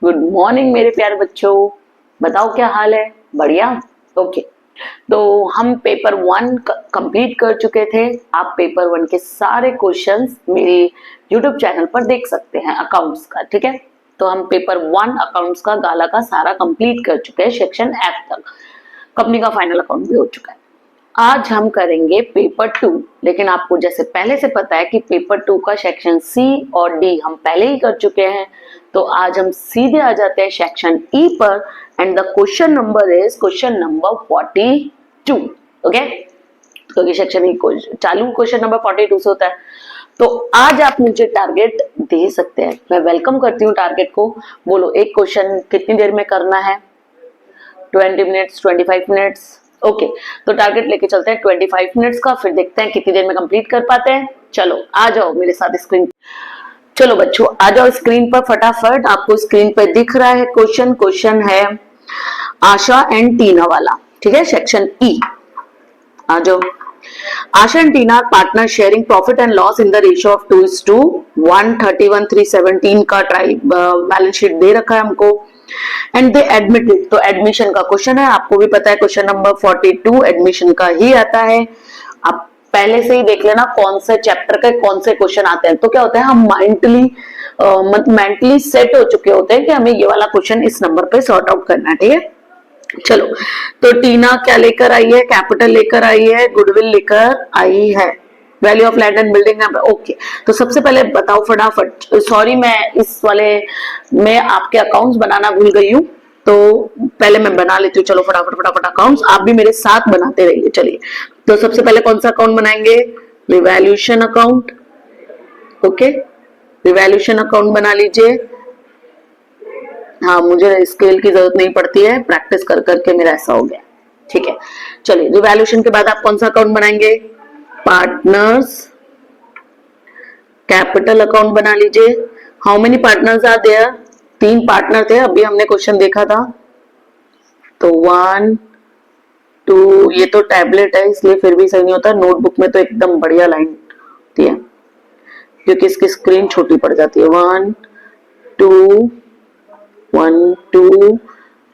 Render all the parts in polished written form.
Good morning मेरे प्यारे बच्चों। बताओ क्या हाल है? बढ़िया। ओके। तो हम पेपर 1 कंप्लीट कर चुके थे। आप पेपर 1 के सारे क्वेश्चंस मेरे यूट्यूब चैनल पर देख सकते हैं अकाउंट्स का। ठीक है, तो हम पेपर 1 अकाउंट्स का गाला का सारा कंप्लीट कर चुके हैं, सेक्शन एफ तक। कंपनी का फाइनल अकाउंट भी हो चुका है। आज हम करेंगे पेपर 2, लेकिन आपको जैसे पहले से पता है कि पेपर 2 का सेक्शन सी और डी हम पहले ही कर चुके हैं, तो आज हम सीधे आ जाते हैं सेक्शन ई पर। And the question number is question number 42। Okay, क्योंकि सेक्शन ई चालू क्वेश्चन नंबर 42 से होता है। तो आज आप मुझे टारगेट दे सकते हैं, मैं वेलकम करती हूँ टारगेट को। बोलो एक क्वेश्चन कितनी देर में करना है? 20 मिनट्स, 25 मिनट्स। ओके, तो टारगेट लेके चलते हैं 25 मिनट्स का, फिर देखते हैं कितनी देर में कंप्लीट कर पाते हैं। चलो आ जाओ मेरे साथ स्क्रीन। चलो बच्चों आ जाओ स्क्रीन पर फटाफट। आपको स्क्रीन पर दिख रहा है क्वेश्चन। क्वेश्चन है आशा एंड टीना वाला। ठीक है, सेक्शन ई। आ जाओ। Asha and Tina partner sharing profit and loss in the ratio of 2:1, 31:317 का बैलेंस शीट दे रखा है हमको। एंड दे एडमिटेड, तो एडमिशन का क्वेश्चन है। आपको भी पता है क्वेश्चन नंबर 42 एडमिशन का ही आता है। आप पहले से ही देख लेना कौन से चैप्टर के कौन से क्वेश्चन आते हैं। तो क्या होता है, हम मेंटली सेट हो चुके होते हैं कि हमें ये वाला क्वेश्चन इस नंबर पे सॉर्ट आउट करना है। ठीक है, चलो। तो टीना क्या लेकर आई है? कैपिटल लेकर आई है, गुडविल लेकर आई है, value of land and building. Okay, तो सबसे पहले बताओ फटाफट। सॉरी, मैं इस वाले में आपके अकाउंट्स बनाना भूल गई हूँ, तो पहले मैं बना लेती हूँ। चलो फटाफट फटाफट अकाउंट्स आप भी मेरे साथ बनाते रहिए। चलिए, तो सबसे पहले कौन सा अकाउंट बनाएंगे? Revaluation account. Okay, revaluation account बना लीजिए। हाँ, मुझे स्केल की जरूरत नहीं पड़ती है, प्रैक्टिस कर करके मेरा ऐसा हो गया। ठीक है, चलिए रिवैल्यूएशन के बाद आप कौन सा अकाउंट बनाएंगे? पार्टनर्स कैपिटल अकाउंट बना लीजिए। How many partners are there? 3 partner थे, अभी हमने क्वेश्चन देखा था। तो 1 2, ये तो टैबलेट है इसलिए फिर भी सही नहीं होता। नोटबुक में तो एकदम बढ़िया लाइन होती है, क्योंकि इसकी स्क्रीन छोटी पड़ जाती है। 1 2 1 2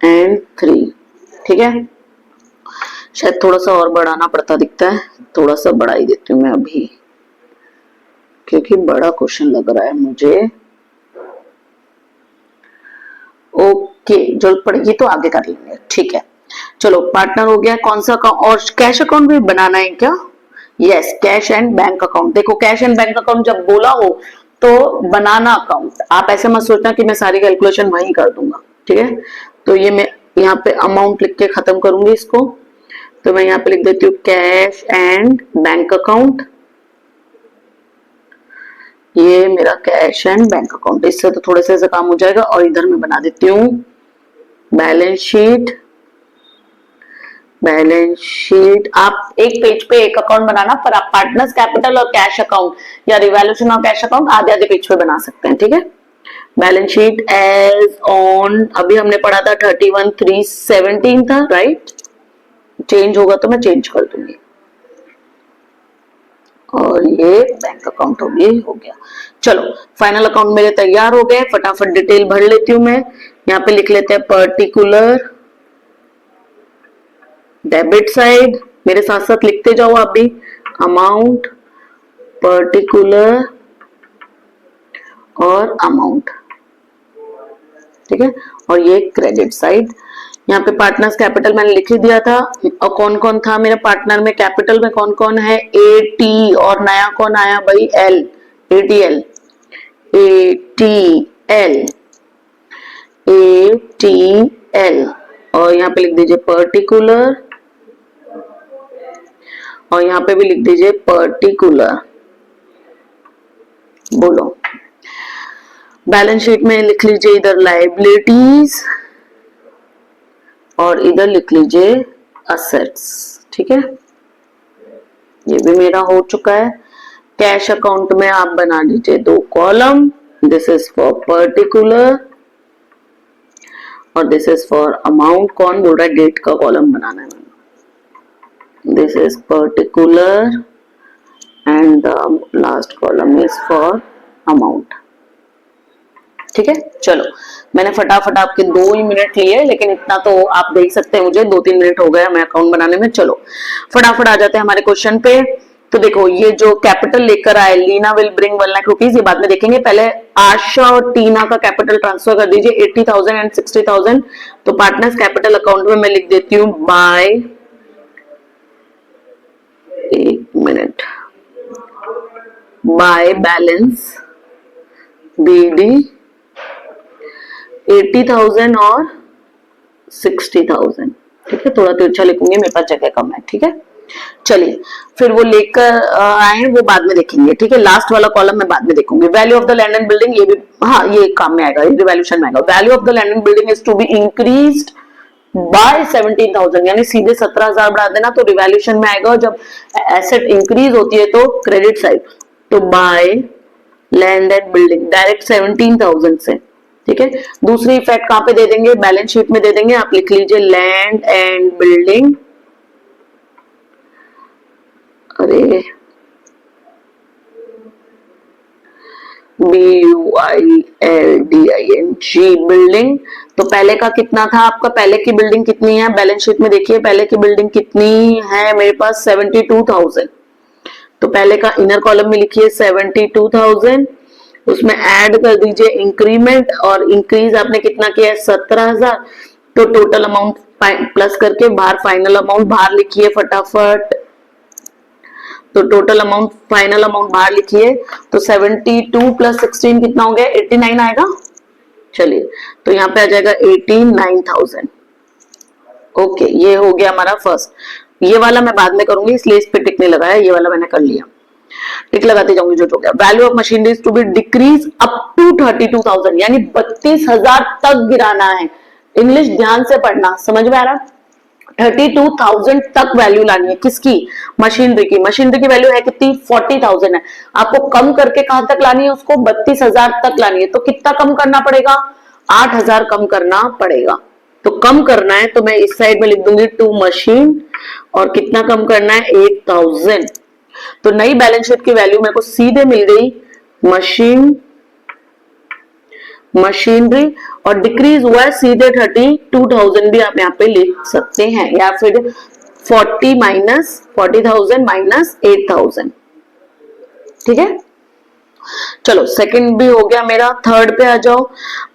एंड 3। ठीक है, शायद थोड़ा सा और बढ़ाना पड़ता दिखता है, थोड़ा सा बढ़ा ही देती हूँ मैं अभी, क्योंकि बड़ा क्वेश्चन लग रहा है मुझे। ओके, जरूरत पड़ेगी तो आगे कर लेंगे। ठीक है, चलो पार्टनर हो गया। कौन सा अकाउंट? और कैश अकाउंट भी बनाना है क्या? Yes, cash and bank account. देखो कैश एंड बैंक अकाउंट जब बोला हो तो बनाना अकाउंट। आप ऐसे मत सोचना कि मैं सारी कैलकुलेशन वहीं कर दूंगा। ठीक है, तो ये मैं यहाँ पे अमाउंट लिख के खत्म करूंगी इसको। तो मैं यहाँ पे लिख देती हूँ कैश एंड बैंक अकाउंट। ये मेरा कैश एंड बैंक अकाउंट, इससे तो थोड़े से काम हो जाएगा। और इधर मैं बना देती हूँ बैलेंस शीट। बैलेंस शीट आप एक पेज पे एक अकाउंट बनाना, पर आप पार्टनर्स कैपिटल और कैश अकाउंट या रिवैल्यूएशन और कैश अकाउंट आधे आधे पेज पे बना सकते हैं। ठीक है, बैलेंस शीट एज ऑन अभी हमने पढ़ा था 31:317 था, राइट? चेंज होगा तो मैं चेंज कर दूंगी। और ये बैंक अकाउंट हो गया। चलो फाइनल अकाउंट मेरे तैयार हो गए। फटाफट डिटेल भर लेती हूँ मैं। यहाँ पे लिख लेते हैं पर्टिकुलर डेबिट साइड, मेरे साथ साथ लिखते जाओ आप भी। अमाउंट, पर्टिकुलर और अमाउंट। ठीक है, और ये क्रेडिट साइड। यहाँ पे पार्टनर्स कैपिटल मैंने लिख ही दिया था। और कौन कौन था मेरे पार्टनर में? कैपिटल में कौन कौन है? ए टी, और नया कौन आया भाई? L, ATL. ATL, ATL. और यहाँ पे लिख दीजिए पर्टिकुलर, और यहाँ पे भी लिख दीजिए पर्टिकुलर। बोलो, बैलेंस शीट में लिख लीजिए इधर लायबिलिटीज और इधर लिख लीजिए असेट्स। ठीक है, ये भी मेरा हो चुका है। कैश अकाउंट में आप बना लीजिए 2 column. This is for particular और दिस इज फॉर अमाउंट। कौन बोल रहा है डेट का कॉलम बनाना है? This is particular and the last column is for amount. ठीक है, चलो मैंने फटाफट आपके 2 ही मिनट लिए, लेकिन इतना तो आप देख सकते हैं, मुझे 2-3 मिनट हो गया मैं अकाउंट बनाने में। चलो फटाफट आ जाते हैं हमारे क्वेश्चन पे। तो देखो ये जो कैपिटल लेकर आए, Leena will bring 1 lakh rupees, ये बाद में देखेंगे, पहले आशा और टीना का कैपिटल ट्रांसफर कर दीजिए 80,000 एंड 60,000। तो पार्टनर्स कैपिटल अकाउंट में मैं लिख देती हूँ बाय, एक मिनट, बाय बैलेंस बीडी 80,000 और 60,000। ठीक है, थोड़ा तिरछा लिखूंगी, मेरे पास जगह कम है। ठीक है, चलिए फिर वो लेकर आए, वो बाद में देखेंगे। ठीक है, लास्ट वाला कॉलम मैं बाद में देखूंगी। Value of the land and building, ये भी हाँ ये काम में आएगा, ये रिवैल्यूएशन में आएगा। Value of the land and building is to be increased by 17,000, यानी सीधे 17,000 बढ़ा देना तो रिवैल्यूएशन में आएगा। जब एसेट इंक्रीज होती है तो क्रेडिट साइड, तो by land and building direct 17,000 से। ठीक है, दूसरी इफेक्ट कहां पे दे देंगे, बैलेंस शीट में दे देंगे। आप लिख लीजिए लैंड एंड बिल्डिंग, अरे BUILDING बिल्डिंग। तो पहले का कितना था आपका, पहले की बिल्डिंग कितनी है, बैलेंस शीट में देखिए पहले की बिल्डिंग कितनी है मेरे पास 72,000। तो पहले का इनर कॉलम में लिखिए 72,000, उसमें ऐड कर दीजिए इंक्रीमेंट, और इंक्रीज आपने कितना किया है 17,000। तो टोटल अमाउंट प्लस करके बाहर फाइनल अमाउंट बाहर लिखिए फटाफट। तो टोटल अमाउंट फाइनल अमाउंट बाहर लिखिए, तो 72 प्लस 16 कितना हो गया 89 आएगा। चलिए तो यहाँ पे आ जाएगा 89,000। ओके, ये हो गया हमारा फर्स्ट। ये वाला मैं बाद में करूंगी इसलिए इस पे टिक नहीं लगाया, ये वाला मैंने कर लिया, टिक लगाते जाऊंगी जो हो गया। Value of machinery to be decrease up to 32,000, यानी 32,000 तक गिराना है। इंग्लिश ध्यान से पढ़ना, समझ में आ रहा, 32,000 तक वैल्यू लानी है। किसकी, मशीनरी की। मशीनरी की वैल्यू है कितनी 40,000 है, आपको कम करके कहां तक लानी है उसको 32,000 तक लानी है। तो कितना कम करना पड़ेगा, 8,000 कम करना पड़ेगा। तो कम करना है तो मैं इस साइड में लिख दूंगी टू मशीन, और कितना कम करना है 8,000। तो नई बैलेंस शीट की वैल्यू मेरे को सीधे मिल गई मशीनरी, और डिक्रीज हुआ है सीधे 32,000 भी आप यहाँ पे लिख सकते हैं, या फिर 40,000 माइनस 8,000। ठीक है, चलो सेकंड भी हो गया मेरा। थर्ड पे आ जाओ,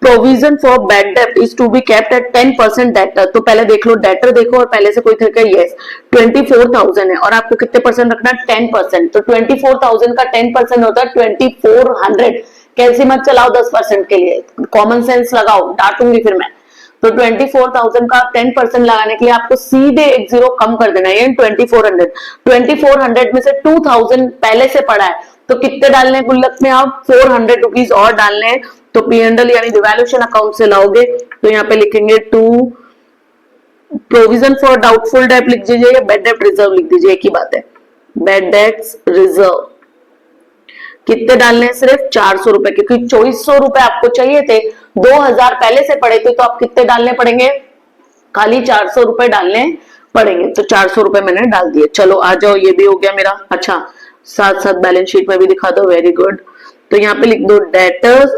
provision for bad debt is to be kept at 10% debtor. तो पहले देख लो डेटर देखो, और पहले से कोई थे क्या, यस 24,000 है, और आपको कितने परसेंट रखना है 10%। तो 24,000 का 10% होता है 2400। कैसे मत चलाओ 10% के लिए, कॉमन सेंस लगाओ, डांटूंगी फिर मैं। तो 24,000 का 10% लगाने के लिए आपको सीधे एक जीरो कम कर देना है, 2400। 2400 में से 2,000 पहले से पड़ा है, तो कितने डालने हैं गुल्लक में, आप 400 रुपीज और डालने हैं। तो P&L यानी रिवैल्यूएशन अकाउंट से लाओगे, तो यहाँ पे लिखेंगे to provision for doubtful debt लिख दीजिए, या बैड डेट रिजर्व लिख दीजिए, एक ही बात है, बैड डेट्स रिजर्व। कितने डालने हैं, सिर्फ 400 रुपए, क्योंकि 2400 रुपए आपको चाहिए थे, 2,000 पहले से पड़े थे, तो आप कितने डालने पड़ेंगे, खाली 400 रुपए डालने पड़ेंगे। तो 400 रुपए मैंने डाल दिए। चलो आ जाओ, ये भी हो गया मेरा। अच्छा, साथ साथ बैलेंस शीट में भी दिखा दो, वेरी गुड। तो यहाँ पे लिख दो डेटर्स,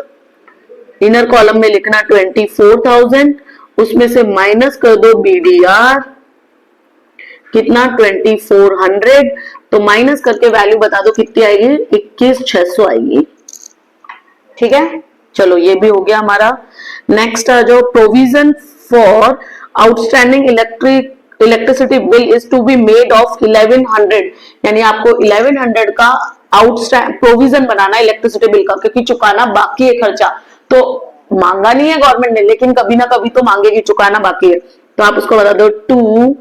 इनर कॉलम में लिखना 24,000, उसमें से माइनस कर दो BDR कितना 2400। तो माइनस करके वैल्यू बता दो कितनी आएगी, 21,600 आएगी। ठीक है, चलो ये भी हो गया हमारा। नेक्स्ट आ जाओ, provision for outstanding electricity bill is to be made of 1100, यानी आपको 1100 का आउटस्टैंड प्रोविजन बनाना है इलेक्ट्रिसिटी बिल का, क्योंकि चुकाना बाकी है खर्चा। तो मांगा नहीं है गवर्नमेंट ने, लेकिन कभी ना कभी तो मांगेगी, चुकाना बाकी है। तो आप उसको बता दो to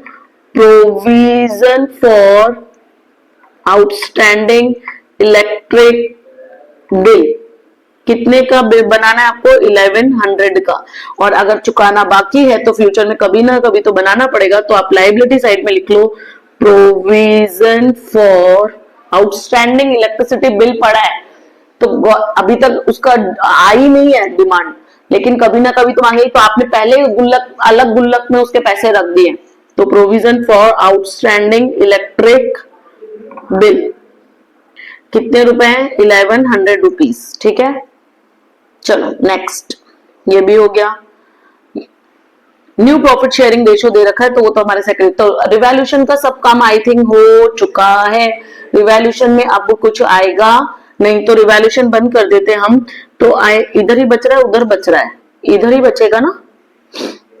provision for outstanding electric bill, कितने का बिल बनाना है आपको 1100 का, और अगर चुकाना बाकी है तो फ्यूचर में कभी ना कभी तो बनाना पड़ेगा। तो आप लायबिलिटी साइड में लिख लो provision for outstanding electricity bill पड़ा है, तो अभी तक उसका आई नहीं है डिमांड, लेकिन कभी ना कभी तो मांगेगी, तो आपने पहले गुल्लक अलग गुल्लक में उसके पैसे रख दिए। तो provision for outstanding electric bill कितने रुपए हैं 1100 रुपीज। ठीक है, चलो नेक्स्ट। ये भी हो गया। न्यू प्रॉफिट शेयरिंग रेशो दे रखा है तो वो तो हमारे सेक्रेटरी, तो रिवैल्यूएशन का सब काम आई थिंक हो चुका है। रिवैल्यूएशन में आपको कुछ आएगा नहीं, तो रिवैल्यूएशन बंद कर देते हम। तो आए इधर ही बच रहा है, उधर बच रहा है, इधर ही बचेगा ना,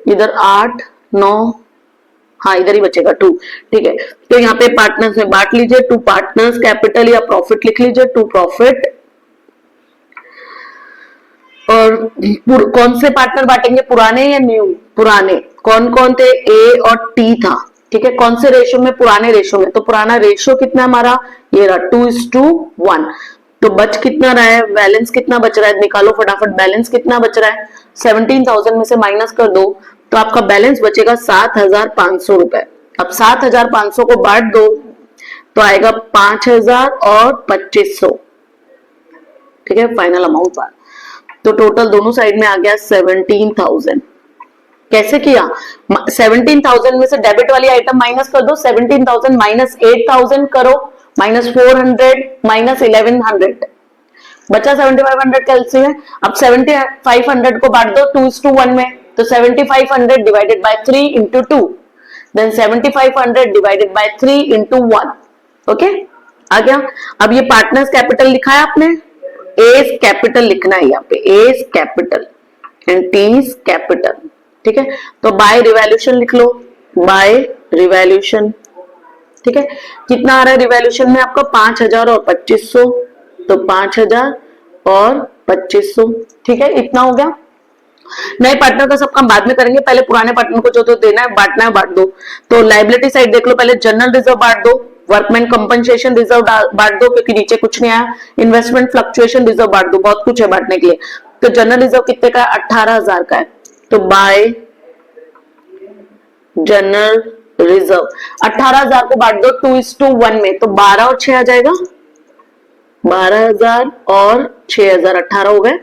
इधर 8 9, हाँ इधर ही बचेगा 2। ठीक है, तो यहाँ पे पार्टनर्स में बांट लीजिए, 2 पार्टनर्स कैपिटल या प्रॉफिट लिख लीजिए, 2 प्रॉफिट। और कौन से पार्टनर बांटेंगे, पुराने या न्यू? पुराने। कौन कौन थे? ए और टी था। ठीक है, कौन से रेशो में? पुराने रेशो में। तो पुराना रेशो कितना हमारा, ये रहा 2:1। तो बच कितना रहा है, बैलेंस कितना बच रहा है, निकालो फटाफट, बैलेंस कितना बच रहा है, 17,000 में से माइनस कर दो तो आपका बैलेंस बचेगा 7,500 रुपए। अब 7,500 को बांट दो तो आएगा 5,000 और 2,500। ठीक है, फाइनल अमाउंट बात, तो टोटल दोनों साइड में आ गया 17,000। कैसे किया? 17,000 में से डेबिट वाली आइटम माइनस कर दो, 17,000 माइनस 8,000 करो, माइनस 400 माइनस 1100, बचा 7,500 कैलसी है। अब 7,500 को बांट दो 2:1 में, तो 7,500 divided by 3 into 2, then 7,500 divided by 3 into 1। Okay, आ गया। अब ये पार्टनर्स कैपिटल लिखा है आपने, एज कैपिटल लिखना है यहाँ पे, as capital and T's capital. ठीक है, तो बाय रिवैल्यूएशन लिख लो, बाय रिवैल्यूएशन। ठीक है, कितना आ रहा है रिवैल्यूएशन में आपका, 5,000 और 2,500, तो 5,000 और 2,500। ठीक है, इतना हो गया। नए पार्टनर का सब काम बाद में करेंगे, पहले पुराने पार्टनर को जो तो देना है बांटना है बांट दो। तो लाइबिलिटी साइड देख लो, पहले जनरल रिजर्व बांट दो, वर्कमैन कंपनसेशन रिजर्व बांट दो क्योंकि नीचे कुछ नहीं आया, इन्वेस्टमेंट फ्लक्चुएशन रिजर्व बांट दो, बहुत कुछ है बांटने के लिए। तो जनरल रिजर्व कितने का है, 18,000 का है, तो बाय जनरल रिजर्व 18,000 को बांट दो 2:1 में, तो 12 और 6 आ जाएगा, 12,000 और 6,000 18 हो गए।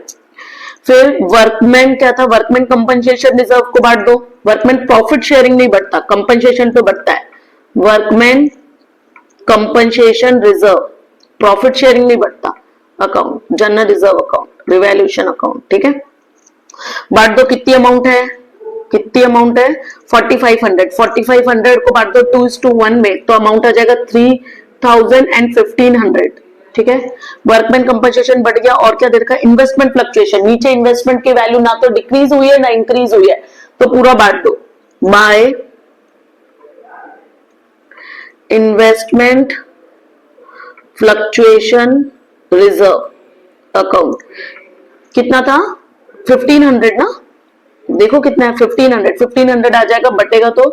फिर वर्कमैन क्या था, वर्कमैन कंपनसेशन रिजर्व को बांट दो, वर्कमैन प्रॉफिट शेयरिंग नहीं बढ़ता, कंपनसेशन पे बढ़ता है, workman compensation reserve, profit sharing नहीं बढ़ता, account general reserve account, revaluation account. ठीक है, बांट दो, कितनी अमाउंट है, कितनी अमाउंट है 4,500, 4,500 को बांट दो 2:1 में, तो अमाउंट आ जाएगा 3,000 एंड 1,500। ठीक है, वर्कमैन कंपनसेशन बढ़ गया, और क्या दे रखा है, इन्वेस्टमेंट फ्लक्चुएशन, नीचे इन्वेस्टमेंट की वैल्यू ना तो डिक्रीज हुई है ना इंक्रीज हुई है, तो पूरा बांट दो, by investment fluctuation reserve account. कितना था 1,500 ना, देखो कितना है 1,500 आ जाएगा, बटेगा तो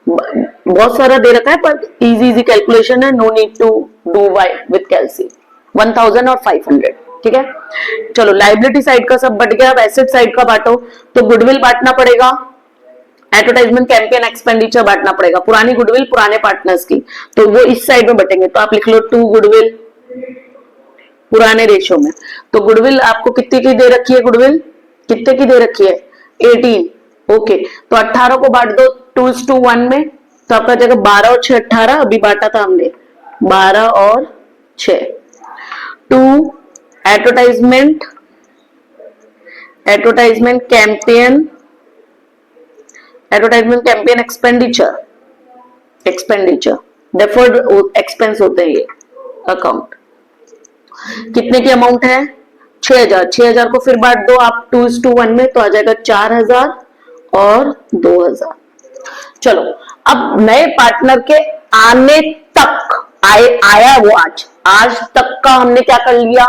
बहुत सारा दे रखा है पर इजी कैलकुलेशन है, no need to do by with calcy, 1,000 और 500। ठीक है, चलो लाइबिलिटी साइड का सब बट गया, अब एसेट साइड का बांटो, तो गुडविल बांटना पड़ेगा, एडवर्टाइजमेंट कैंपेन एक्सपेंडिचर बांटना पड़ेगा, पुरानी गुडविल पुराने पार्टनर्स की, तो वो इस साइड में बटेंगे, तो आप लिख लो 2 गुडविल पुराने रेशो में। तो गुडविल आपको कितने की दे रखी है, गुडविल कितने की दे रखी है 18। ओके, तो 18 को बांट दो 2:1 में, तो आपका जगह 12 और 6 18, अभी बांटा था हमने 12 और 6। 2 advertisement campaign expenditure deferred expense होते हैं ये अकाउंट। कितने की अमाउंट है 6,000, 6,000 को फिर बांट दो आप 2:1 में, तो आ जाएगा 4,000 और 2,000। चलो, अब नए पार्टनर के आने तक आया वो आज तक का हमने क्या कर लिया,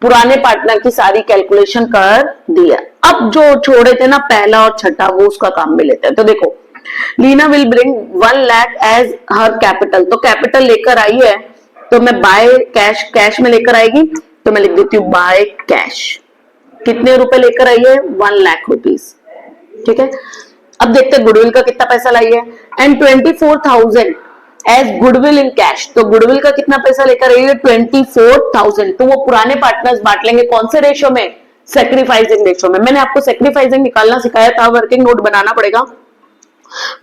पुराने पार्टनर की सारी कैलकुलेशन कर दिया। अब जो छोड़े थे ना पहला और छठा, वो उसका काम भी लेते हैं। तो देखो, Leena will bring 1 lakh as her capital, तो कैपिटल लेकर आई है, तो मैं बाय कैश में लेकर आएगी, तो मैं लिख देती हूँ बाय कैश। कितने रुपए लेकर आई है 1 लाख रुपीस। ठीक है, अब देखते हैं गुडविल का कितना पैसा लाई है, and 24,000 as goodwill in cash, तो गुडविल का कितना पैसा लेकर आई है 24,000, तो वो पुराने पार्टनर्स बांट लेंगे कौन से रेशो में, सेक्रीफाइसिंग रेशो में। मैंने आपको सेक्रीफाइसिंग निकालना सिखाया था, वर्किंग नोट बनाना पड़ेगा,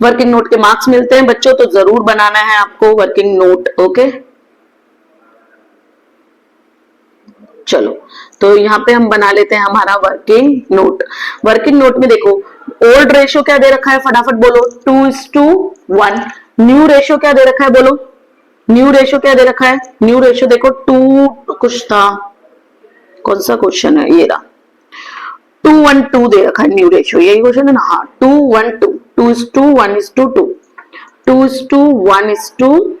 वर्किंग नोट के मार्क्स मिलते हैं बच्चों, तो जरूर बनाना है आपको वर्किंग नोट। ओके, चलो तो यहाँ पे हम बना लेते हैं हमारा वर्किंग नोट। वर्किंग नोट में देखो ओल्ड रेशियो क्या दे रखा है, फटाफट बोलो, 2:1। न्यू रेशियो क्या दे रखा है, बोलो न्यू रेशियो क्या दे रखा है। न्यू रेशियो देखो 2 कुछ था, कौन सा क्वेश्चन है, ये रहा 2:1:2 दे रखा है न्यू रेशियो, यही क्वेश्चन है ना। हाँ 2:1:2, 2:1:2, 2:1:2।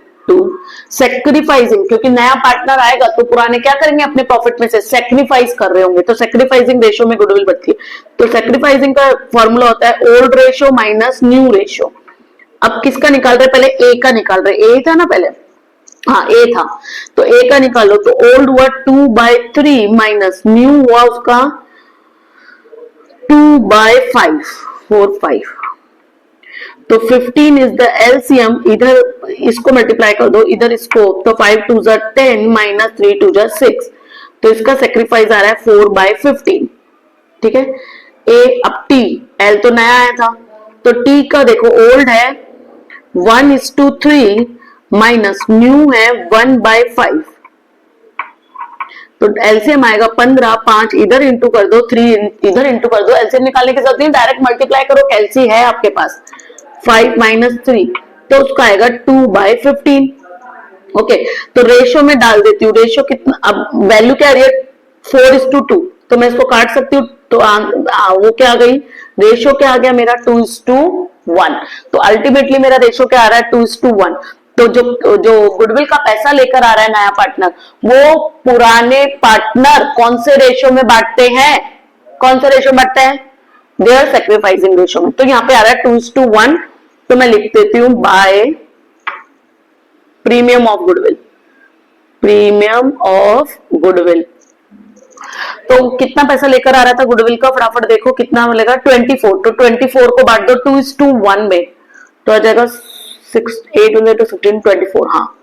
सेक्रीफाइसिंग, क्योंकि नया पार्टनर आएगा तो पुराने क्या करेंगे, अपने प्रॉफिट में से सेक्रीफाइस कर रहे होंगे, तो सेक्रीफाइसिंग रेशियो में गुडविल बढ़ती है। तो सेक्रीफाइसिंग का फॉर्मूला होता है old ratio minus new ratio. अब किसका निकाल रहे, पहले ए का निकाल रहे, ए था ना पहले, हाँ ए था, तो ए का निकालो, तो ओल्ड हुआ 2/3 माइनस न्यू हुआ उसका 2/5, 4/5। तो 15 इज द एलसीएम, इधर इसको मल्टीप्लाई कर दो, इधर इसको, तो 5 2 10 माइनस 3 2 6, तो इसका सेक्रीफाइस आ रहा है 4/15। ठीक है, ए। अब टी, एल तो नया आया था, तो टी का देखो ओल्ड है 1:3 माइनस न्यू है 1/5, तो एलसीएम आएगा 15, 5 इधर इंटू कर दो, 3 इधर इंटू कर दो, एलसीएम निकालने की जरूरत नहीं, डायरेक्ट मल्टीप्लाई करो, कैलसी है आपके पास, 5 माइनस 3, तो उसका आएगा 2/15। ओके, तो रेशियो में डाल देती हूँ, रेशियो कितना, अब वैल्यू क्या आ रही है 4:2, तो मैं इसको काट सकती हूँ, तो वो क्या आ गई, रेशियो क्या आ गया मेरा 2:1। तो अल्टीमेटली मेरा रेशियो क्या आ रहा है 2:1। तो जो गुडविल का पैसा लेकर आ रहा है नया पार्टनर, वो पुराने पार्टनर कौन से रेशियो में बांटते हैं, कौन से रेशियो में बांटते हैं, देयर सेक्रीफाइसिंग रेशियो में। तो यहाँ पे आ रहा है 2:1, तो मैं लिख देती हूं by premium of goodwill, premium of goodwill. तो कितना पैसा लेकर आ रहा था गुडविल का, फटाफट देखो कितना मिलेगा 24, तो 24 को बांट दो 2:1 में, तो आ जाएगा 6 8 to 15 24, हाँ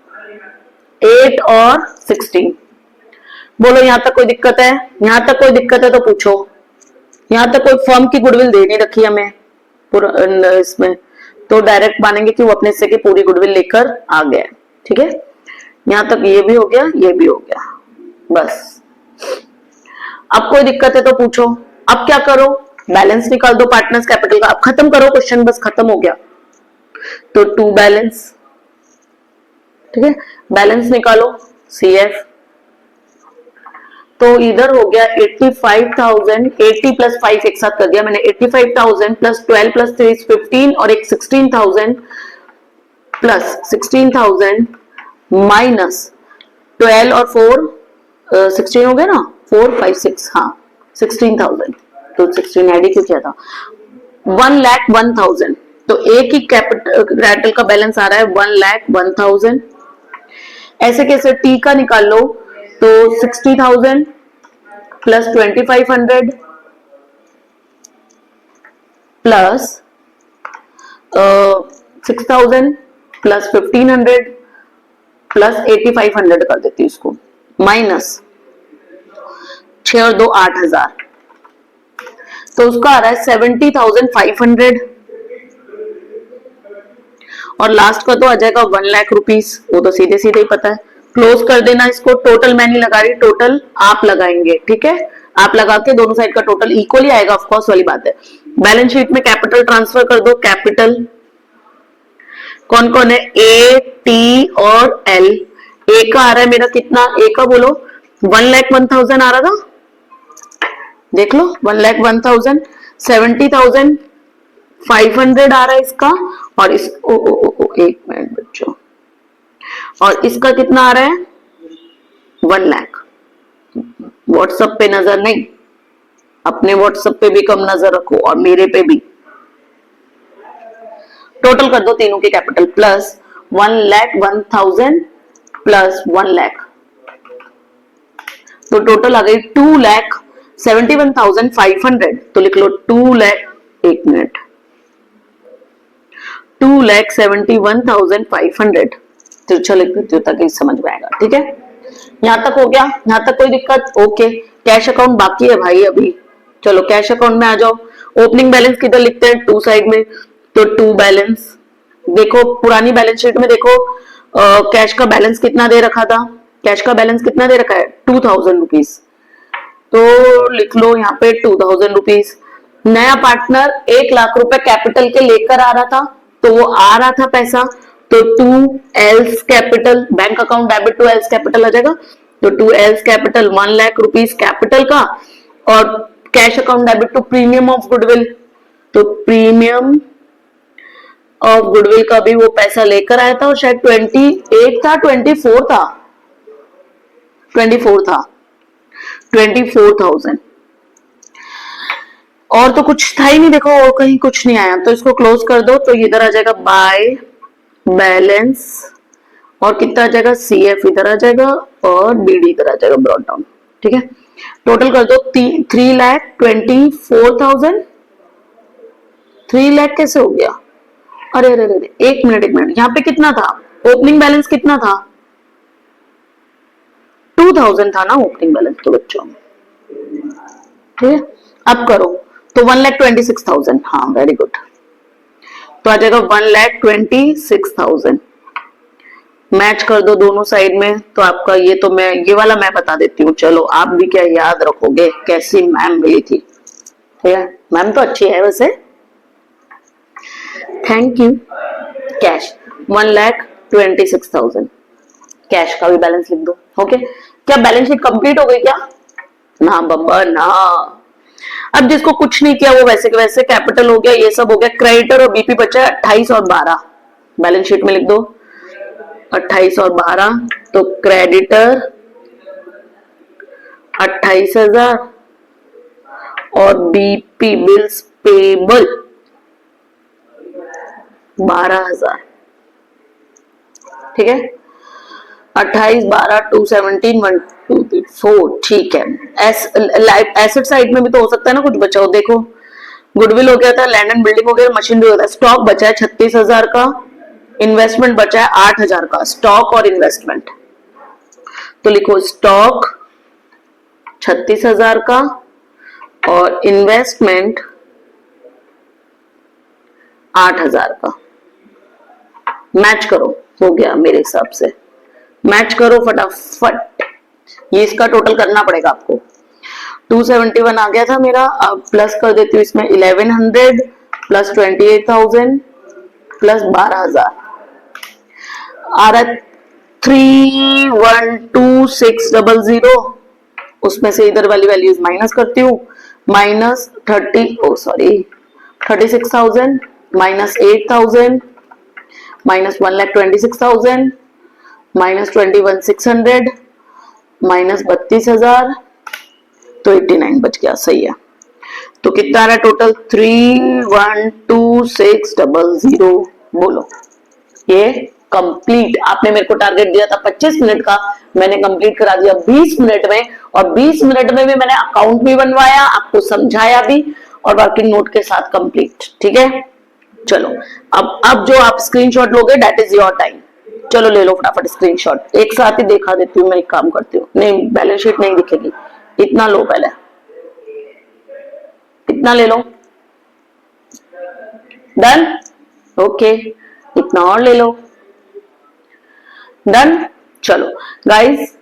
8 और 16। बोलो यहां तक कोई दिक्कत है, यहां तक कोई दिक्कत है तो पूछो, यहां तक कोई फर्म की गुडविल दे नहीं रखी हमें इसमें, तो डायरेक्ट मानेंगे कि वो अपने से की पूरी गुडविल लेकर आ गया। ठीक है, यहां तक ये भी हो गया, ये भी हो गया, बस। अब कोई दिक्कत है तो पूछो। अब क्या करो, बैलेंस निकाल दो पार्टनर्स कैपिटल का, अब खत्म करो क्वेश्चन, बस खत्म हो गया। तो 2 बैलेंस, ठीक है, बैलेंस निकालो CF, तो इधर हो गया 85,000, 80 प्लस 5 एक साथ कर दिया मैंने, 85,000 प्लस 12 प्लस 3 15, और एक 16,000 प्लस 16,000 माइनस 12 और 4 16 हो गया ना, 4 5 6, हाँ 16,000, तो 16 ऐड ही क्यों किया था, 1,01,000। तो एक ही कैपिटल का बैलेंस आ रहा है 1,01,000। ऐसे कैसे, टी का निकाल लो, तो 60,000 प्लस 2,500 प्लस 6,000 प्लस 1,500 प्लस 8,500 कर देती हूँ इसको, माइनस 6 और 2 8,000, तो उसका आ रहा है 70,500, और लास्ट का तो आ जाएगा 1 लाख रुपीस, वो तो सीधे सीधे ही पता है। क्लोज कर देना इसको, टोटल मैं नहीं लगा रही, टोटल आप लगाएंगे, ठीक है, आप लगा के दोनों साइड का टोटल इक्वली आएगा, ऑफ कोर्स वाली बात है। बैलेंस शीट में कैपिटल ट्रांसफर कर दो, कैपिटल कौन कौन है, ए टी और एल। ए का आ रहा है मेरा कितना, ए का बोलो 1,01,000 आ रहा था, देख लो 1,01,000, 70,500 आ रहा है इसका, और इस एक मिनट बच्चों, और इसका कितना आ रहा है 1 लाख। व्हाट्सएप पे नजर नहीं, अपने व्हाट्सएप पे भी कम नजर रखो और मेरे पे भी। टोटल कर दो तीनों के कैपिटल, प्लस 1,01,000 प्लस 1 लाख, तो टोटल आ गई 2,71,500। तो लिख लो 2 लाख, एक मिनट, 2,71,500, तिरछा लिख देती हूँ ताकि समझ में आएगा। ठीक है, यहां तक हो गया, यहां तक कोई दिक्कत, ओके। कैश अकाउंट बाकी है भाई अभी, चलो कैश अकाउंट में आ जाओ। ओपनिंग बैलेंस किधर लिखते हैं, 2 साइड में, तो 2 बैलेंस देखो, पुरानी बैलेंस शीट में देखो कैश का बैलेंस कितना दे रखा था, कैश का बैलेंस कितना दे रखा है 2,000 रुपीज, तो लिख लो यहाँ पे 2000 रुपीज। नया पार्टनर 1 लाख रुपए कैपिटल के लेकर आ रहा था, तो वो आ रहा था पैसा, तो 2 else capital, bank account debit to else capital आ जाएगा। तो 2 else capital 1 lakh rupees capital का, और cash account debit to premium of goodwill, तो प्रीमियम ऑफ गुडविल का भी वो पैसा लेकर आया था, और शायद 28 था, 24 था, 24 था, 24,000। और तो कुछ था ही नहीं, देखो और कहीं कुछ नहीं आया, तो इसको क्लोज कर दो। तो इधर आ जाएगा बाय बैलेंस, और कितना आ जाएगा, CF इधर आ जाएगा और BD इधर आ जाएगा, ब्रॉट डाउन। ठीक है, टोटल कर दो 3,24,000। 3 लाख कैसे हो गया? अरे अरे अरे, एक मिनट, यहाँ पे कितना था ओपनिंग बैलेंस, कितना था? 2000 था ना ओपनिंग बैलेंस तो बच्चों। ठीक है, अब करो तो 1,26,000। हाँ वेरी गुड, तो आ जाएगा 1,26,000। मैच कर दो दोनों साइड में, तो आपका ये तो मैं ये वाला मैं बता देती हूँ। चलो आप भी क्या याद रखोगे, कैसी मैम मिली थी। ठीक है, मैम तो अच्छी है वैसे। Thank you. कैश 1,26,000, कैश का भी बैलेंस लिख दो। ओके, क्या बैलेंस शीट कंप्लीट हो गई क्या? ना बब्बा ना। अब जिसको कुछ नहीं किया वो वैसे के वैसे, कैपिटल हो गया, ये सब हो गया, क्रेडिटर और BP बचा 28 और 12, बैलेंस शीट में लिख दो 28 और 12। तो क्रेडिटर 28,000 और BP बिल्स पेबल 12,000। ठीक है, 28, 12, 217, 1, 2, 3, 4। ठीक है, एसेट साइड में भी तो हो सकता है ना कुछ बचा हो। देखो गुडविल हो गया था, लैंड एंड बिल्डिंग हो गया, मशीनरी हो गया, स्टॉक बचा है 36,000 का, इन्वेस्टमेंट बचा है 8,000 का। स्टॉक और इन्वेस्टमेंट, तो लिखो स्टॉक 36,000 का और इन्वेस्टमेंट 8,000 का। मैच करो, हो गया मेरे हिसाब से। मैच करो फटाफट, ये इसका टोटल करना पड़ेगा आपको। 271 आ गया था मेरा, अब प्लस कर देती हूँ इसमें 1100 प्लस 28,000 प्लस 12,000 आ रहा 312,600। उसमें से इधर वाली वैल्यूज माइनस करती हूँ, minus 36,000 minus 8,000 minus 1,26,000 minus 21,600 minus 32,000, तो 89 बच गया। सही है, तो कितना आ रहा है टोटल? 312,600। बोलो, ये कंप्लीट। आपने मेरे को टारगेट दिया था 25 मिनट का, मैंने कंप्लीट करा दिया 20 मिनट में, और 20 मिनट में भी मैंने अकाउंट भी बनवाया, आपको समझाया भी, और वर्किंग नोट के साथ कंप्लीट। ठीक है, चलो अब जो आप स्क्रीनशॉट लोगे दैट इज योर टाइम। चलो ले लो फटाफट स्क्रीनशॉट, एक साथ ही दिखा देती हूँ मैं, एक काम करती हूँ। नहीं, बैलेंस शीट नहीं दिखेगी, इतना लो, पहले इतना ले लो। डन, ओके, इतना और ले लो। डन। चलो गाइस,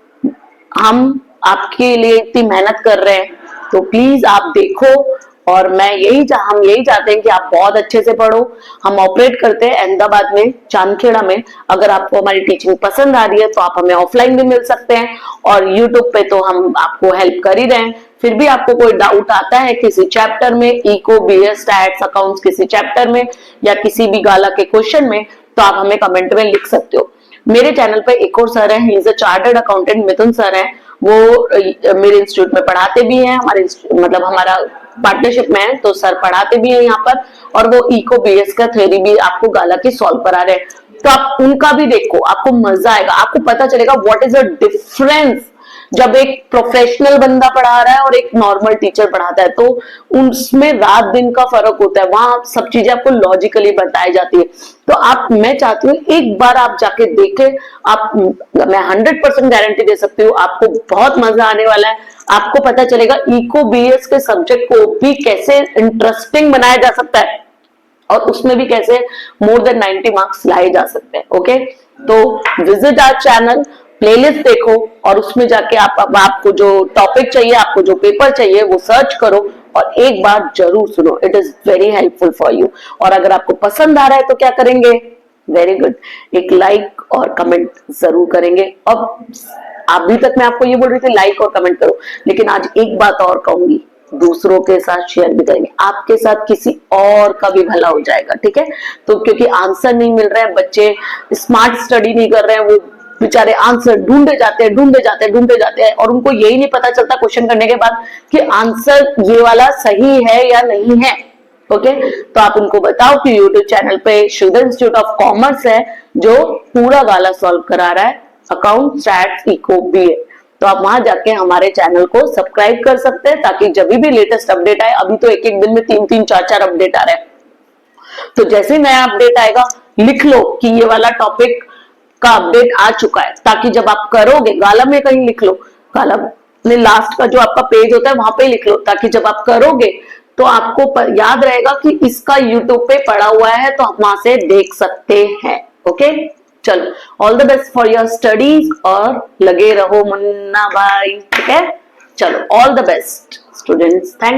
हम आपके लिए इतनी मेहनत कर रहे हैं, तो प्लीज आप देखो, और हम यही चाहते हैं कि आप बहुत अच्छे से पढ़ो। हम ऑपरेट करते हैं अहमदाबाद में, चांदखेड़ा में। अगर आपको हमारी टीचिंग पसंद आ रही है तो आप हमें ऑफलाइन भी मिल सकते हैं, और यूट्यूब पे तो हम आपको हेल्प कर ही रहे हैं। फिर भी आपको कोई डाउट आता है किसी चैप्टर में, इको, BS, स्टैट्स, अकाउंट्स किसी चैप्टर में, या किसी भी गाला के क्वेश्चन में, तो आप हमें कमेंट में लिख सकते हो। मेरे चैनल पे एक और सर है, he is a chartered accountant, Mithun sir है। वो मेरे इंस्टीट्यूट में पढ़ाते भी हैं, मतलब हमारा पार्टनरशिप में है, तो सर पढ़ाते भी हैं यहाँ पर, और वो इको, BS का थ्योरी भी आपको गाला की सॉल्व करा रहे हैं। तो आप उनका भी देखो, आपको मजा आएगा, आपको पता चलेगा व्हाट इज द डिफरेंस जब एक प्रोफेशनल बंदा पढ़ा रहा है और एक नॉर्मल टीचर पढ़ाता है। तो उसमें रात दिन का फर्क होता है, वहां सब चीजें आपको लॉजिकली बताई जाती है। तो मैं चाहती हूँ एक बार आप जाके देखें। मैं 100% गारंटी दे सकती हूँ, आपको बहुत मजा आने वाला है। आपको पता चलेगा इको, BS के सब्जेक्ट को भी कैसे इंटरेस्टिंग बनाया जा सकता है, और उसमें भी कैसे मोर देन 90 मार्क्स लाए जा सकते हैं। ओके, तो विजिट आवर चैनल, प्लेलिस्ट देखो और उसमें जाके आपको जो टॉपिक चाहिए, आपको जो पेपर चाहिए वो सर्च करो और एक बार जरूर सुनो। It is very helpful for you. और अगर आपको पसंद आ रहा है तो क्या करेंगे? वेरी गुड, एक लाइक और कमेंट जरूर करेंगे। अब अभी तक मैं आपको ये बोल रही थी लाइक और कमेंट करो, लेकिन आज एक बात और कहूंगी, दूसरों के साथ शेयर भी करेंगे, आपके साथ किसी और का भी भला हो जाएगा, ठीक है? तो क्योंकि आंसर नहीं मिल रहे हैं, बच्चे स्मार्ट स्टडी नहीं कर रहे हैं, वो बेचारे आंसर ढूंढे जाते हैं और उनको यही नहीं पता चलता क्वेश्चन करने के बाद कि आंसर ये वाला सही है या नहीं है। ओके, तो आप उनको बताओ कि यूट्यूब चैनल पे श्रीधर इंस्टीट्यूट ऑफ कॉमर्स है जो पूरा वाला सॉल्व करा रहा है, अकाउंट, स्टैट्स, इको, बीए। तो आप वहां जाके हमारे चैनल को सब्सक्राइब कर सकते हैं ताकि जब भी लेटेस्ट अपडेट आए, अभी तो एक एक दिन में 3-3, 4-4 अपडेट आ रहे हैं, तो जैसे ही नया अपडेट आएगा लिख लो कि ये वाला टॉपिक का अपडेट आ चुका है, ताकि जब आप करोगे, गालम में कहीं लिख लो, गालम में लास्ट का जो आपका पेज होता है वहां पे लिख लो, ताकि जब आप करोगे तो आपको याद रहेगा कि इसका यूट्यूब पे पड़ा हुआ है तो आप वहां से देख सकते हैं। ओके, चलो, all the best for your studies और लगे रहो मुन्ना भाई, ठीक है? चलो, all the best students, thank